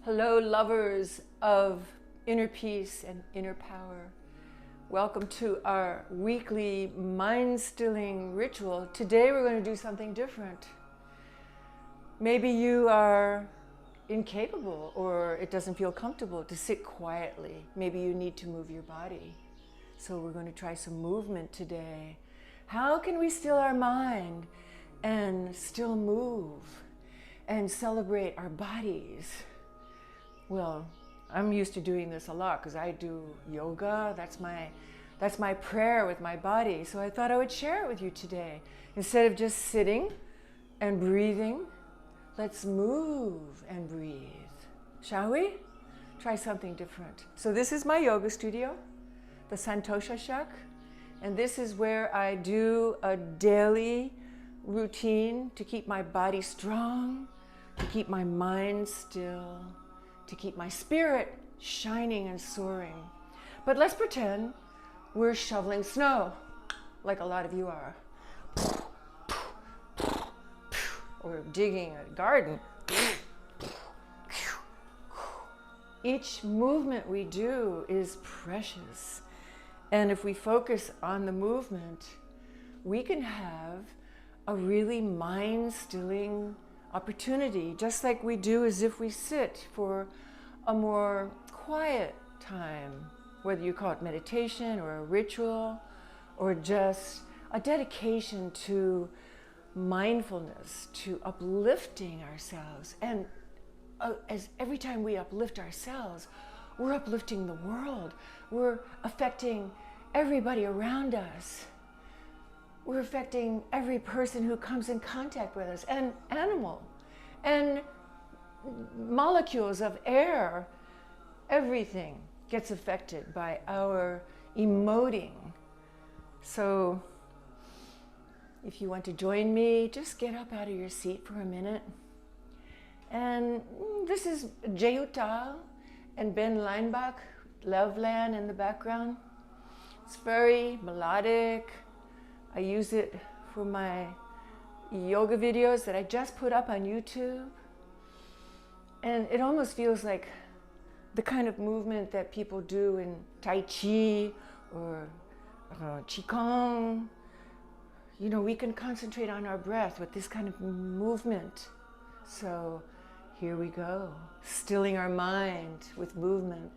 Hello, lovers of inner peace and inner power. Welcome to our weekly mind-stilling ritual. Today we're going to do something different. Maybe you are incapable or it doesn't feel comfortable to sit quietly. Maybe you need to move your body. So we're going to try some movement today. How can we still our mind and still move and celebrate our bodies? Well, I'm used to doing this a lot because I do yoga. That's my prayer with my body. So I thought I would share it with you today. Instead of just sitting and breathing, let's move and breathe. Shall we? Try something different. So this is my yoga studio, the Santosha Shak. And this is where I do a daily routine to keep my body strong, to keep my mind still, to keep my spirit shining and soaring. But let's pretend we're shoveling snow, like a lot of you are. Or digging a garden. Each movement we do is precious. And if we focus on the movement, we can have a really mind-stilling opportunity, just like we do as if we sit for a more quiet time, whether you call it meditation or a ritual or just a dedication to mindfulness, to uplifting ourselves. And as every time we uplift ourselves, we're uplifting the world. We're affecting everybody around us. We're affecting every person who comes in contact with us, and animal, and molecules of air. Everything gets affected by our emoting. So if you want to join me, just get up out of your seat for a minute. And this is Jayutal and Ben Leinbach, Loveland in the background. It's very melodic. I use it for my yoga videos that I just put up on YouTube. And it almost feels like the kind of movement that people do in Tai Chi or Qigong. You know, we can concentrate on our breath with this kind of movement. So here we go, stilling our mind with movement.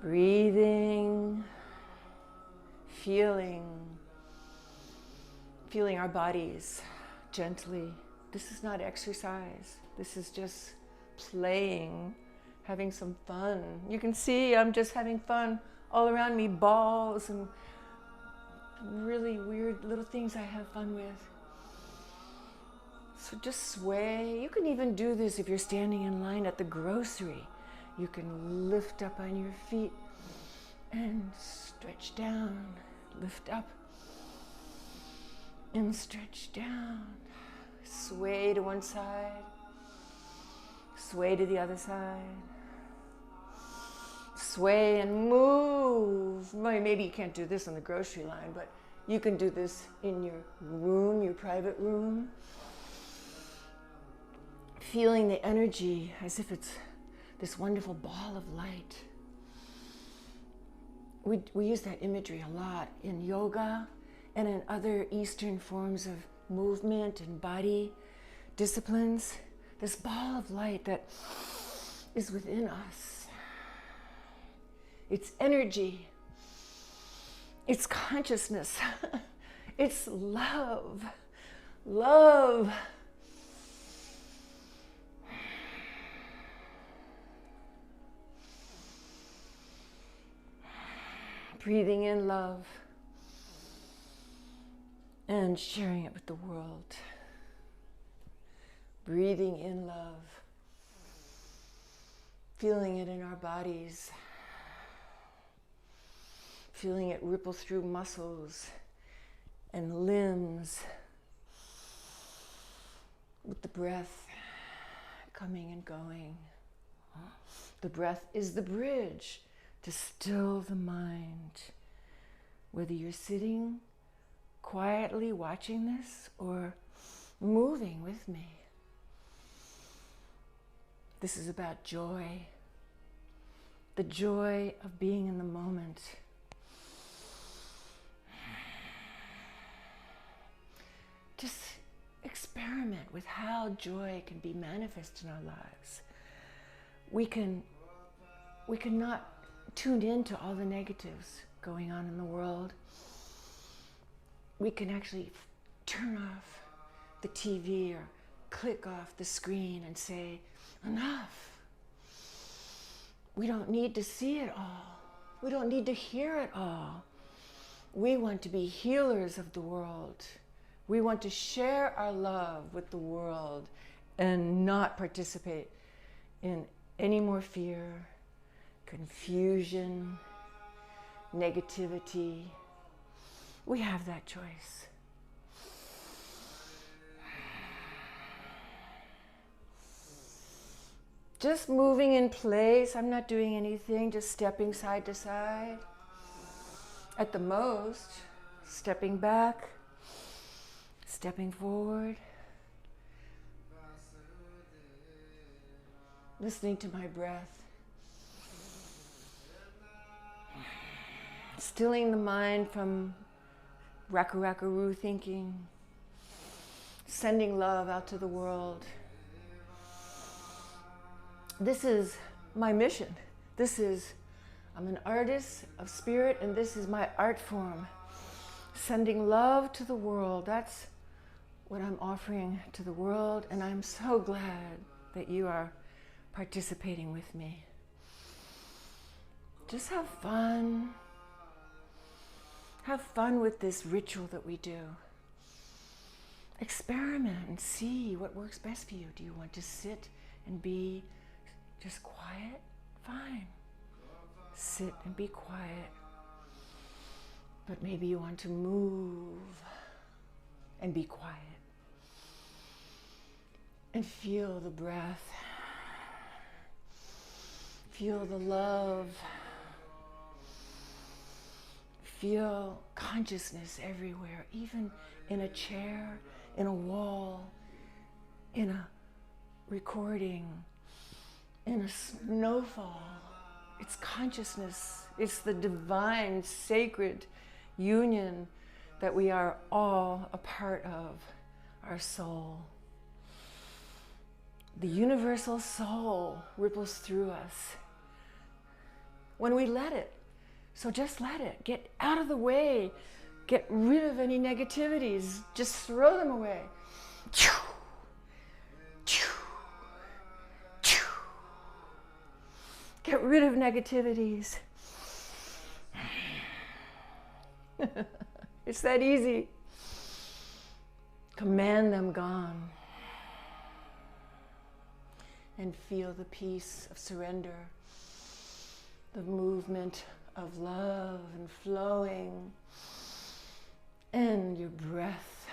Breathing. Feeling our bodies gently. This is not exercise. This is just playing, having some fun. You can see I'm just having fun. All around me, balls and really weird little things I have fun with. So just sway. You can even do this if you're standing in line at the grocery. You can lift up on your feet and stretch down. Lift up and stretch down. Sway to one side, sway to the other side, sway and move. Maybe you can't do this on the grocery line, but you can do this in your room, your private room. Feeling the energy as if it's this wonderful ball of light. We use that imagery a lot in yoga and in other Eastern forms of movement and body disciplines. This ball of light that is within us. It's energy. It's consciousness. It's love. Love. Breathing in love and sharing it with the world. Breathing in love, feeling it in our bodies, feeling it ripple through muscles and limbs with the breath coming and going. The breath is the bridge to still the mind. Whether you're sitting quietly watching this or moving with me. This is about joy. The joy of being in the moment. Just experiment with how joy can be manifest in our lives. We can not tune into all the negatives going on in the world. We can actually turn off the TV or click off the screen and say, enough. We don't need to see it all. We don't need to hear it all. We want to be healers of the world. We want to share our love with the world and not participate in any more fear, confusion, negativity. We have that choice. Just moving in place. I'm not doing anything, just stepping side to side. At the most, stepping back, stepping forward. Listening to my breath. Stilling the mind from raka-raka-roo thinking. Sending love out to the world. This is my mission. I'm an artist of spirit, and this is my art form. Sending love to the world. That's what I'm offering to the world, and I'm so glad that you are participating with me. Just have fun. Have fun with this ritual that we do. Experiment and see what works best for you. Do you want to sit and be just quiet? Fine. Sit and be quiet. But maybe you want to move and be quiet. And feel the breath. Feel the love. Feel consciousness everywhere, even in a chair, in a wall, in a recording, in a snowfall. It's consciousness. It's the divine, sacred union that we are all a part of, our soul. The universal soul ripples through us when we let it. So just let it. Get out of the way. Get rid of any negativities. Just throw them away. Get rid of negativities. It's that easy. Command them gone. And feel the peace of surrender, the movement of love and flowing, and your breath.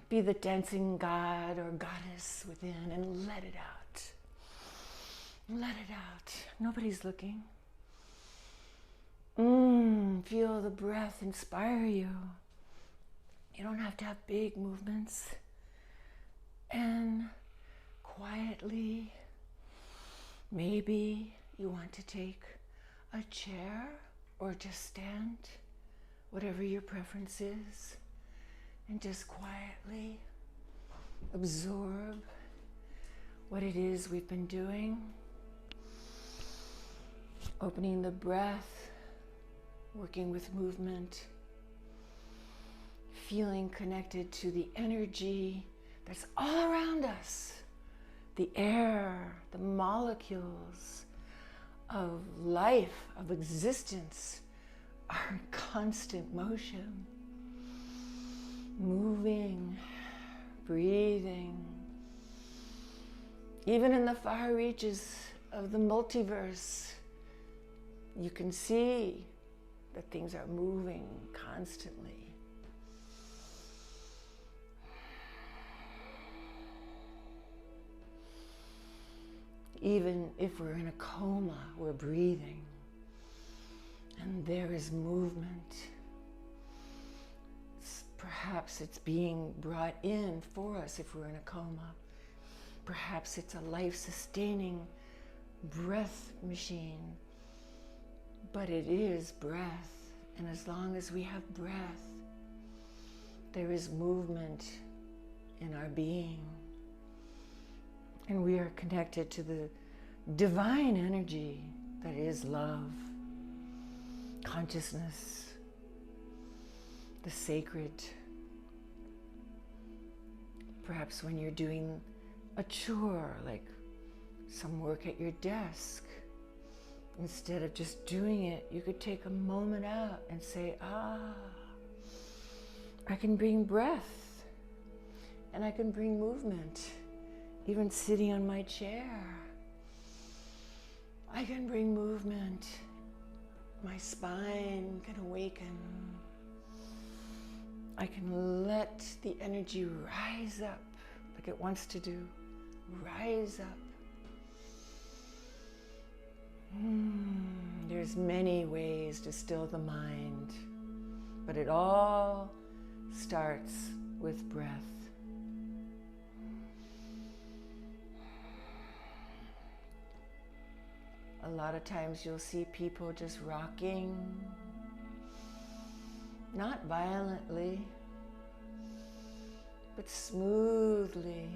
Be the dancing god or goddess within and let it out. Let it out. Nobody's looking. Feel the breath inspire you. You don't have to have big movements. And quietly, maybe you want to take a chair or just stand, whatever your preference is. And just quietly absorb what it is we've been doing. Opening the breath, working with movement, feeling connected to the energy that's all around us. The air, the molecules of life, of existence are in constant motion. Moving, breathing. Even in the far reaches of the multiverse, you can see that things are moving constantly. Even if we're in a coma, we're breathing. And there is movement. Perhaps it's being brought in for us if we're in a coma. Perhaps it's a life-sustaining breath machine. But it is breath. And as long as we have breath, there is movement in our being. And we are connected to the divine energy that is love, consciousness, the sacred. Perhaps when you're doing a chore, like some work at your desk, instead of just doing it, you could take a moment out and say, I can bring breath and I can bring movement. Even sitting on my chair, I can bring movement. My spine can awaken. I can let the energy rise up like it wants to do. Rise up. There's many ways to still the mind, but it all starts with breath. A lot of times you'll see people just rocking, not violently, but smoothly,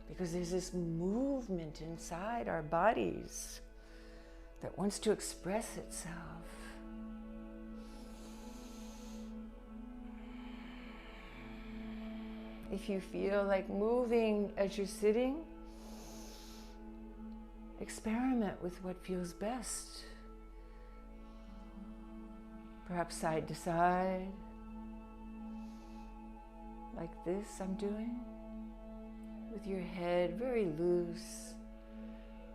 because there's this movement inside our bodies that wants to express itself. If you feel like moving as you're sitting, experiment with what feels best. Perhaps side to side, like this I'm doing, with your head very loose,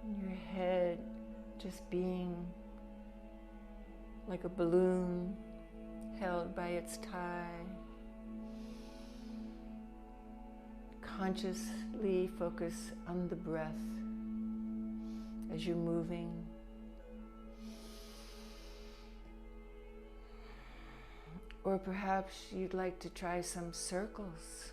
and your head just being like a balloon held by its tie. Consciously focus on the breath as you're moving. Or perhaps you'd like to try some circles.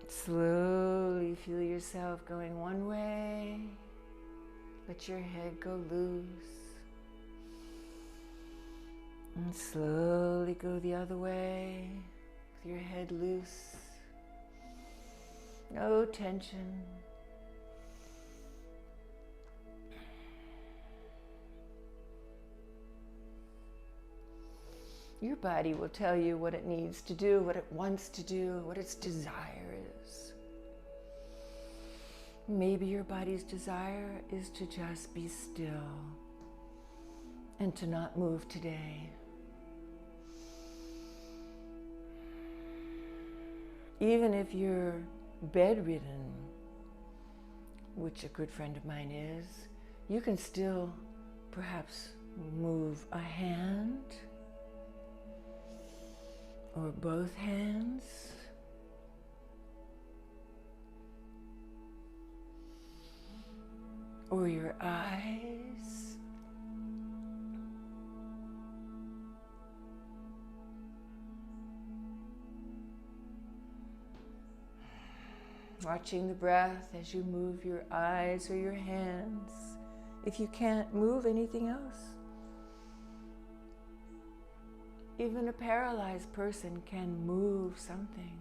Slowly feel yourself going one way. Let your head go loose. And slowly go the other way with your head loose. No tension. Your body will tell you what it needs to do, what it wants to do, what its desire is. Maybe your body's desire is to just be still and to not move today. Even if you're bedridden, which a good friend of mine is, you can still perhaps move a hand or both hands, or your eyes, watching the breath as you move your eyes or your hands, if you can't move anything else. Even a paralyzed person can move something.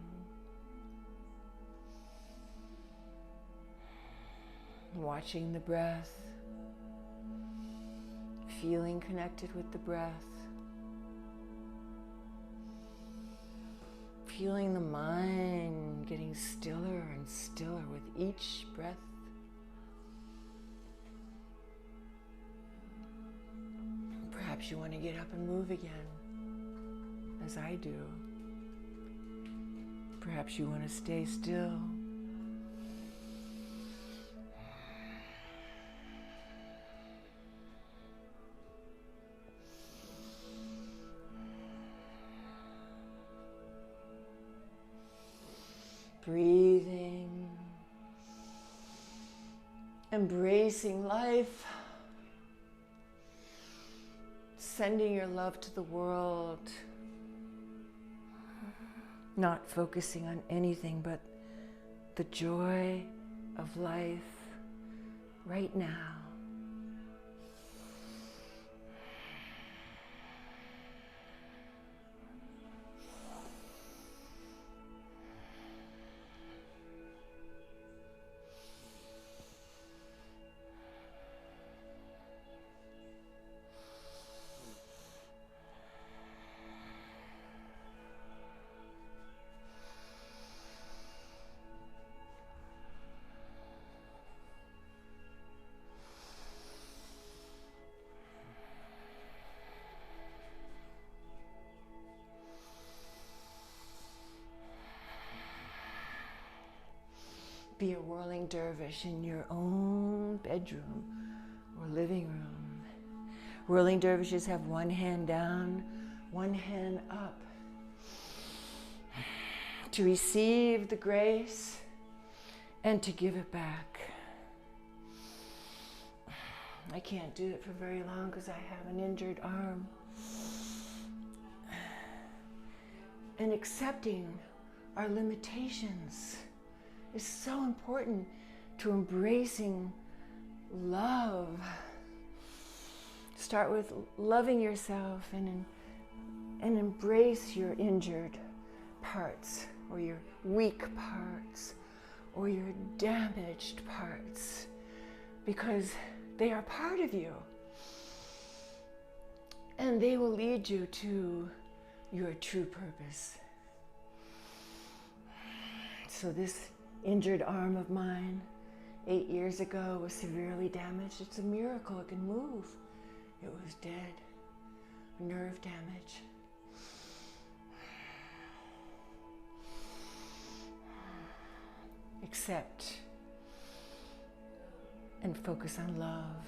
Watching the breath, feeling connected with the breath, feeling the mind getting stiller and stiller with each breath. Perhaps you want to get up and move again, as I do. Perhaps you want to stay still. Breathing, embracing life, sending your love to the world, not focusing on anything but the joy of life right now. Be a whirling dervish in your own bedroom or living room. Whirling dervishes have one hand down, one hand up to receive the grace and to give it back. I can't do it for very long because I have an injured arm. And accepting our limitations is so important to embracing love. Start with loving yourself and embrace your injured parts or your weak parts or your damaged parts, because they are part of you and they will lead you to your true purpose. So this injured arm of mine 8 years ago was severely damaged. It's a miracle it can move. It was dead, nerve damage. Accept and focus on love.